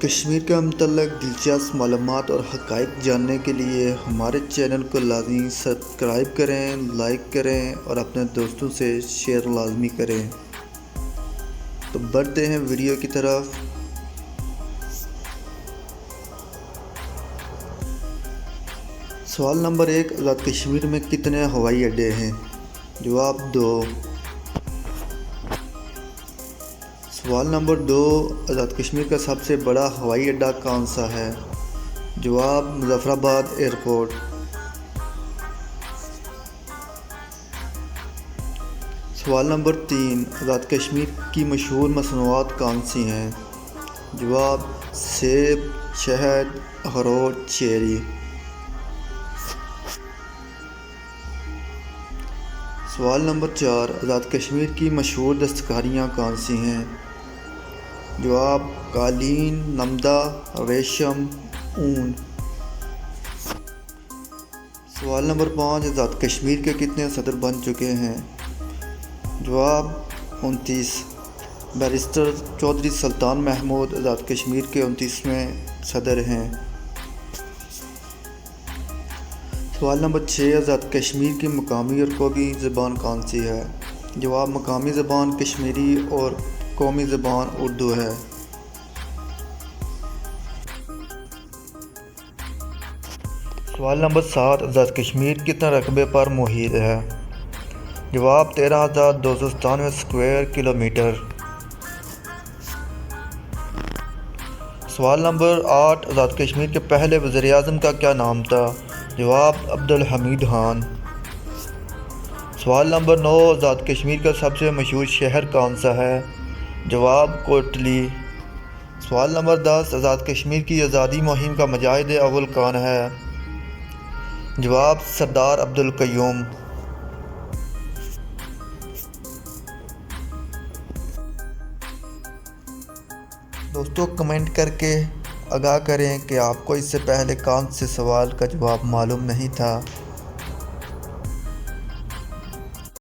کشمیر کے متعلق دلچسپ معلومات اور حقائق جاننے کے لیے ہمارے چینل کو لازمی سبسکرائب کریں، لائک کریں اور اپنے دوستوں سے شیئر لازمی کریں۔ تو بڑھتے ہیں ویڈیو کی طرف۔ سوال نمبر 1، آزاد کشمیر میں کتنے ہوائی اڈے ہیں؟ جواب 2۔ سوال نمبر 2، آزاد کشمیر کا سب سے بڑا ہوائی اڈہ کون سا ہے؟ جواب مظفر آباد ایئرپورٹ۔ سوال نمبر 3، آزاد کشمیر کی مشہور مصنوعات کون سی ہیں؟ جواب سیب، شہد، اخروٹ، چیری۔ سوال نمبر 4، آزاد کشمیر کی مشہور دستکاریاں کون سی ہیں؟ جواب قالین، نمدہ، ریشم، اون۔ سوال نمبر 5، آزاد کشمیر کے کتنے صدر بن چکے ہیں؟ جواب 29۔ بیرسٹر چودھری سلطان محمود آزاد کشمیر کے 29ویں صدر ہیں۔ سوال نمبر 6، آزاد کشمیر کی مقامی اور قومی زبان کون سی ہے؟ جواب مقامی زبان کشمیری اور قومی زبان اردو ہے۔ سوال نمبر 7، آزاد کشمیر کتنے رقبے پر محیط ہے؟ جواب 13,297 اسکوائر کلومیٹر۔ سوال نمبر 8، آزاد کشمیر کے پہلے وزیر اعظم کا کیا نام تھا؟ جواب عبدالحمید خان۔ سوال نمبر 9، آزاد کشمیر کا سب سے مشہور شہر کون سا ہے؟ جواب کوٹلی۔ سوال نمبر 10، آزاد کشمیر کی آزادی مہم کا مجاہد اول کون ہے؟ جواب سردار عبدالقیوم۔ دوستو کمنٹ کر کے آگاہ کریں کہ آپ کو اس سے پہلے کون سے سوال کا جواب معلوم نہیں تھا۔